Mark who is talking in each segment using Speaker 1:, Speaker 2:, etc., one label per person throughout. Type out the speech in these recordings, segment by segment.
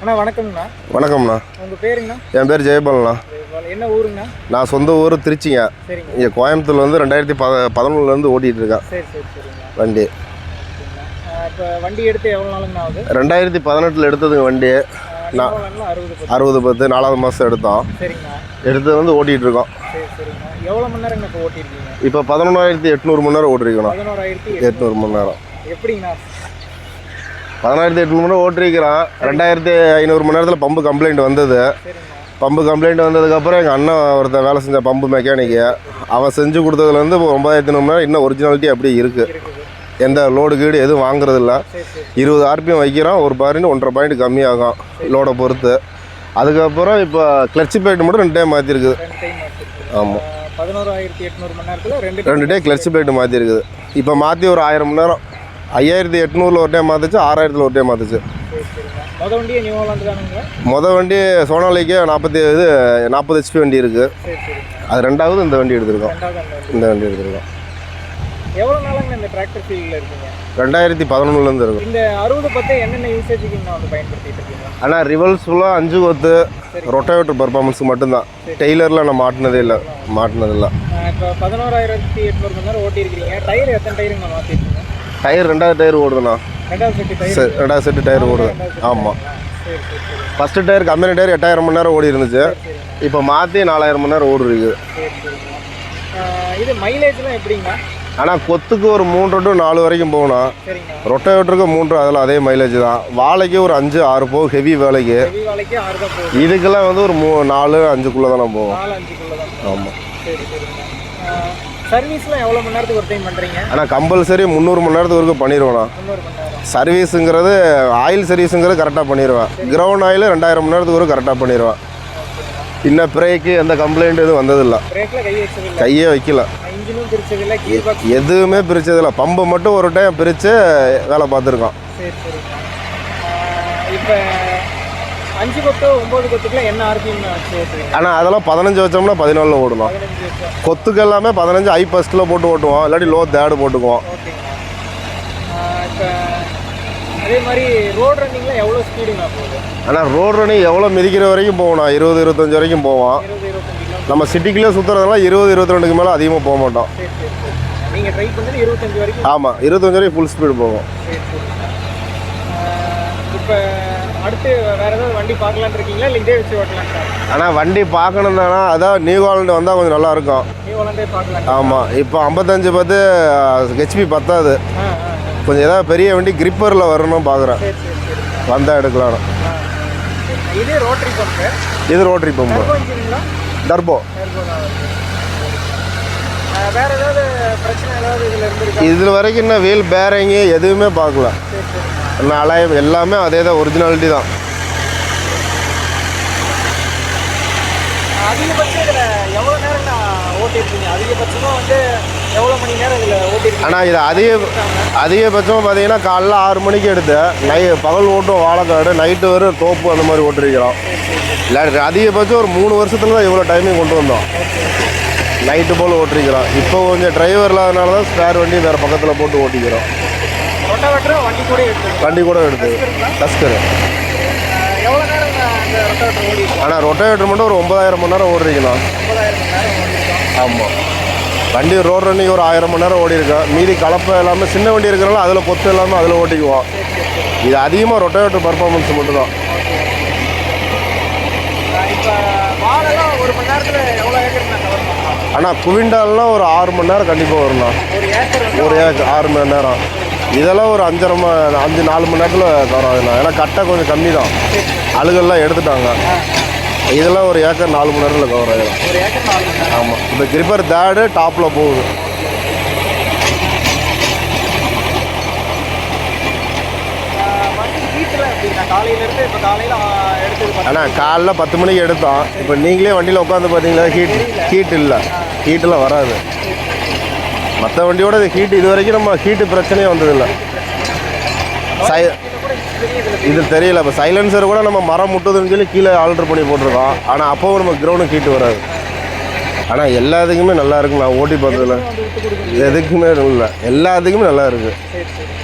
Speaker 1: அண்ணா வணக்கம்ண்ணா.
Speaker 2: வணக்கம்ண்ணா.
Speaker 1: உங்கள் பேருங்கண்ணா?
Speaker 2: என் பேர் ஜெயபாலண்ணா.
Speaker 1: என்ன ஊருங்கண்ணா?
Speaker 2: நான் சொந்த ஊர் திருச்சிங்க.
Speaker 1: சரிங்க.
Speaker 2: இங்கே கோயம்புத்தூர்ல வந்து 2011 ஓட்டிகிட்டு இருக்கேன்.
Speaker 1: சரி சரி சரிங்க.
Speaker 2: வண்டி
Speaker 1: இப்போ வண்டி எடுத்து எவ்வளோ நாளுங்கண்ணா ஆகுது?
Speaker 2: 2018 எடுத்ததுங்க வண்டி. நான் 60/10 4வது மாதம் எடுத்தோம்.
Speaker 1: சரிங்கண்ணா.
Speaker 2: எடுத்து வந்து ஓட்டிகிட்டு இருக்கோம்.
Speaker 1: சரி சரிங்கண்ணா. எவ்வளோ மணி நேரங்கண்ணா இப்போ ஓட்டியிருக்கீங்க?
Speaker 2: இப்போ 11,800 மணி நேரம் ஓட்டிருக்கணும்.
Speaker 1: 11,800
Speaker 2: மணி நேரம்.
Speaker 1: எப்படிங்கண்ணா?
Speaker 2: 11,800 மணி நேரம் ஓட்டிருக்கிறான். 2,500 மணி நேரத்தில் பம்பு கம்ப்ளைண்ட் வந்தது. பம்பு கம்ப்ளைண்ட் வந்ததுக்கப்புறம் எங்கள் அண்ணன் ஒருத்தன் வேலை செஞ்ச பம்பு மெக்கானிக்கு அவன் செஞ்சு கொடுத்ததுலேருந்து இப்போ 9,500 மணி நேரம் இன்னும் ஒரிஜினாலிட்டி அப்படியே இருக்குது. எந்த லோடு கீடு எதுவும் வாங்குறதில்ல. 20 RPM வைக்கிறான். ஒரு பாயிண்ட் 1.5 பாயிண்ட் கம்மியாகும் லோடை பொறுத்து. அதுக்கப்புறம் இப்போ கிளட்சி பிளேட் மட்டும் 2 டைம் மாற்றிருக்குது. ஆமாம்,
Speaker 1: 11,800 மணி நேரத்தில்
Speaker 2: 2 டே கிளட்சி பிளேட் மாற்றிருக்குது. இப்போ மாற்றி ஒரு 1000 மணி நேரம். 5,800 ஒரு டைம் மாற்றுச்சு, 6,000 ஒரு டைம் மாற்றுச்சு. மொதல் வண்டி சோனாலிக்கு 40 HP வண்டி இருக்குது. அது 2வது இந்த வண்டி எடுத்திருக்கோம். இந்த வண்டி எடுத்திருக்கோம்.
Speaker 1: எவ்வளோ நாளாங்க இந்த டிராக்டர் ஃபீல்டில் இருக்கீங்க?
Speaker 2: 2011 இருக்கும்.
Speaker 1: இந்த 60/10 என்னென்ன யூசேஜுக்கு நான் வந்து பயன்படுத்திட்டு இருக்கீங்க?
Speaker 2: ஆனால் ரிவல்ஸ் ஃபுல்லாக 5 கொத்து ரொட்டேவேட்டர் பர்ஃபார்மன்ஸ் மட்டும்தான். டெய்லரில் நான் மாட்டினதில்லை.
Speaker 1: இப்போ 11,800 மணி நேரம் ஓட்டியிருக்கிறீங்க. டயர் எத்தனை டயருங்க நான் மாற்றிருக்கீங்க?
Speaker 2: டயர் 2வது டயர் ஓடுதுண்ணா. 2வது செட்டு டயர் ஓடுது. ஆமாம். ஃபஸ்ட்டு டயர் கம்பெனி டயர் 8,000 மணி நேரம் ஓடி இருந்துச்சு. இப்போ மாற்றி 4,000 மணி நேரம் ஓடுருக்கு.
Speaker 1: இது மைலேஜ்லாம் எப்படிங்க?
Speaker 2: ஆனால் கொத்துக்கு ஒரு 3 to 4 வரைக்கும் போகணும். ரொட்டேவேட்டருக்கு 3, அதில் அதே மைலேஜ் தான். வாழைக்கு ஒரு 5-6 போகும். ஹெவி வேலைக்கு இதுக்கெல்லாம் வந்து ஒரு 4-5க்குள்ளே தானே போகும். ஆமாம்.
Speaker 1: சர்வீஸ்லாம் எவ்வளோ மணி நேரத்துக்கு ஒரு டைம் பண்ணுறீங்க?
Speaker 2: ஆனால் கம்பல்சரி 300 மணி நேரத்துக்கு வரைக்கும் பண்ணிடுவேண்ணா. சர்வீஸுங்கிறது ஆயில் சர்வீஸுங்கிறது கரெக்டாக பண்ணிடுவேன். கிரவுண்ட் ஆயில் 2,000 மணி நேரத்துக்கு வரைக்கும் கரெக்டாக பண்ணிடுவேன். இன்னும் பிரேக்கு எந்த கம்ப்ளைண்ட் எதுவும் வந்ததில்லை. கையே வைக்கல. எதுவுமே பிரிச்சதில்லை. பம்பை மட்டும் ஒரு டைம் பிரித்து வேலை பார்த்துருக்கோம்.
Speaker 1: இப்போ 5 கொத்து 9 கொத்துக்குலாம் என்ன RPM?
Speaker 2: ஆனால் அதெல்லாம் 15 வச்சோம்னா 14 ஓடணும். கொத்துக்கு எல்லாமே 15 ஹை ஃபஸ்ட்டில் போட்டு ஓட்டுவோம். இல்லாட்டி லோ தேர்டு போட்டுக்குவோம்.
Speaker 1: இப்போ அதே மாதிரி ரோட் ரன்னிங்லாம் எவ்வளோ ஸ்பீடுங்க போகுது?
Speaker 2: ஆனால் ரோட் ரன்னிங் எவ்வளோ மிதிக்கிற வரைக்கும் போகணும். 20-25 வரைக்கும் போவோம். நம்ம சிட்டிக்குள்ளே சுற்றுறதெல்லாம் 20-22க்கு மேலே அதிகமாக போக மாட்டோம்.
Speaker 1: நீங்கள் ட்ரை பண்ணி 25 வரைக்கும்?
Speaker 2: ஆமாம், 25 வரைக்கும் ஃபுல் ஸ்பீடு போகும்.
Speaker 1: இப்போ அடுத்து வேறு ஏதாவது வண்டி பார்க்கலான்னு இருக்கீங்களா, இல்லை இதே வச்சு ஓட்டலாம்?
Speaker 2: ஆனால் வண்டி பார்க்கணும் தானே. அதான் நியூ ஹாலண்ட் வந்தால் கொஞ்சம் நல்லாயிருக்கும்.
Speaker 1: நியூ ஹாலண்டே பார்க்கலாம்.
Speaker 2: ஆமாம். இப்போ 55/10 HP பத்தாது. கொஞ்சம் ஏதாவது பெரிய வண்டி கிரிப்பரில் வரணும் பார்க்குறேன். வந்தால் எடுக்கலாம்.
Speaker 1: இது ரோட்டரி பம்பு.
Speaker 2: இது ரோட்டரி பம்பு. டர்போ.
Speaker 1: வேறு ஏதாவது பிரச்சனை ஏதாவது இதில் இருந்துருக்கு?
Speaker 2: இதில் வரைக்கும் இன்னும் வீல் பேரிங்கு எதுவுமே பார்க்கல. அலையம் எல்லாமே அதே தான், ஒரிஜினாலிட்டி தான்.
Speaker 1: அதிகபட்சம் இதில் எவ்வளோ நேரம் ஓட்டியிருக்கீங்க? அதிகபட்சமாக வந்து எவ்வளோ மணி நேரம் இதில் ஓட்டியிருக்கீங்க?
Speaker 2: ஆனால் இது அதிகபட்சமாக பார்த்தீங்கன்னா காலைல 6 மணிக்கு எடுத்து பகல் ஓட்டும் வாழைக்காடு, நைட்டு வரும் தோப்பு, அந்த மாதிரி ஓட்டிருக்கிறோம். இல்லை அதிகபட்சம் ஒரு 3 வருஷத்துல தான் இவ்வளோ டைமிங் கொண்டு வந்தோம். நைட்டு போல் ஓட்டிருக்கிறோம். இப்போ கொஞ்சம் டிரைவர் இல்லாதனால தான் ஸ்பேர் வண்டி வேறு பக்கத்தில் போட்டு ஓட்டிக்கிறோம். வண்டி கூட எடுத்து டஸ்கரு. ஆனால் ரொட்டேவேட்டர் மட்டும் ஒரு 9,000 மணி நேரம் ஓடிருக்கலாம். ஆமாம். வண்டி ரோட் ரன்னிங் ஒரு 1000 மணி நேரம் ஓடி இருக்கோம். மீதி கலப்பை எல்லாமே சின்ன வண்டி இருக்கிறனால அதில் கொத்து எல்லாமே அதில் ஓட்டிக்குவோம். இது அதிகமாக ரொட்டேவேட்டர் பர்ஃபார்மன்ஸ் மட்டும்தான். ஆனால் குவிண்டால்லாம் ஒரு 6 மணி நேரம் கண்டிப்பாக வரும்ண்ணா. ஒரு ஏக்கர் 6 மணி நேரம். இதெல்லாம் ஒரு 4 மணி நேரத்தில் கவர் ஆகுதுண்ணா. ஏன்னா கட்டை கொஞ்சம் கம்மி தான், அழுகெல்லாம் எடுத்துட்டாங்க. இதெல்லாம் ஒரு ஏக்கர் 4 மணி நேரத்தில் கவர் ஆகிடும். ஆமாம். இப்போ கிரிப்பர் தேர்டு டாப்பில் போகுது. ஆனால் காலைல 10 மணிக்கு எடுத்தோம். இப்போ நீங்களே வண்டியில் உட்காந்து பார்த்தீங்களா, ஹீட்டெல்லாம் வராது. மற்ற வண்டியோட ஹீட்டு இது வரைக்கும் நம்ம ஹீட்டு பிரச்சனையே வந்ததில்லை. இது தெரியல. இப்போ சைலன்சர் கூட நம்ம மரம் முட்டுதுன்னு சொல்லி கீழே ஆல்ட்ரு பண்ணி போட்டிருக்கோம். ஆனால் அப்போவும் நம்ம கிரவுண்டுக்கு ஹீட்டு வராது. ஆனால் எல்லாத்துக்குமே நல்லா இருக்குங்க. நான் ஓட்டி பார்த்ததில்ல, எதுக்குமே இல்லை, எல்லாத்துக்குமே நல்லா இருக்குது.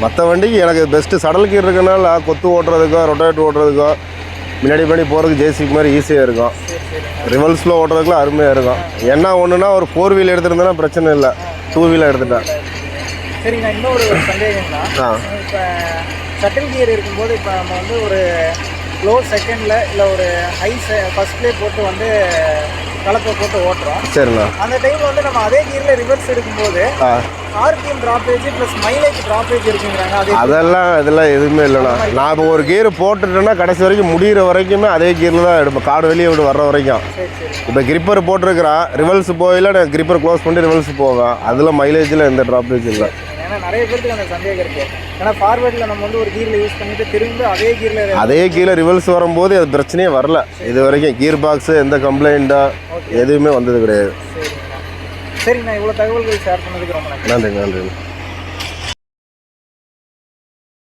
Speaker 2: மற்ற வண்டிக்கு எனக்கு பெஸ்ட்டு சடல் கீர் இருக்கனால கொத்து ஓட்டுறதுக்கோ ரொட்டேட் ஓட்டுறதுக்கோ முன்னாடி பண்ணி போகிறதுக்கு ஜேசிபி மாதிரி ஈஸியாக இருக்கும்.
Speaker 1: சரி சரிங்க.
Speaker 2: ரிவல்ஸில் ஓட்டுறதுக்குலாம் அருமையாக இருக்கும். என்ன ஒன்றுனா ஒரு 4 வீல் எடுத்துருந்தேன்னா பிரச்சனை இல்லை, 2 வீலர் எடுத்துட்டேன்.
Speaker 1: சரிங்கண்ணா, இன்னொரு சந்தேகம்னா, இப்போ ஷட்டில் கியர் இருக்கும்போது இப்போ நம்ம வந்து ஒரு லோ செகண்டில் இல்லை ஒரு ஹை ஃபஸ்ட்லேயே போட்டு வந்து கலப்பை போட்டு ஓட்டுறோம்.
Speaker 2: சரிண்ணா.
Speaker 1: அந்த டைமில் வந்து நம்ம அதே கியரில் ரிவர்ஸ் எடுக்கும்போது ஆர்பிஎம் ட்ராப்பேஜ் ப்ளஸ் மைலேஜ் ட்ராப்பேஜ் இருக்குங்கிறாங்க.
Speaker 2: இதெல்லாம் எதுவுமே இல்லைண்ணா. நான் இப்போ ஒரு கியர் போட்டுட்டேன்னா கடைசி வரைக்கும் முடிகிற வரைக்குமே அதே கியரில் தான் எடுப்பேன், காடு வெளியே விட்டு வர்ற வரைக்கும். இப்போ கிரிப்பர் போட்டிருக்கிறான், ரிவல்ஸ் போயில நான் கிரிப்பர் க்ளோஸ் பண்ணி ரிவல்ஸ் போவேன். அதில் மைலேஜில் எந்த ட்ராப்பேஜ் இல்லை.
Speaker 1: ஏன்னா நிறைய பேருக்கு அந்த சந்தேகம் இருக்குது. ஏன்னா ஃபார்வேர்டில் நம்ம வந்து ஒரு கீரில் யூஸ் பண்ணிட்டு திரும்ப அதே கீரில்
Speaker 2: ரிவல்ஸ் வரும்போது அது பிரச்சனையே வரல இது வரைக்கும். கீர் பாக்ஸு எந்த கம்ப்ளைண்ட்டோ எதுவுமே வந்தது கிடையாது.
Speaker 1: சரிங்கண்ணா, இவ்வளோ தகவல்கள் ஷேர் பண்ணதுக்கு ரொம்ப நன்றி.
Speaker 2: நன்றி.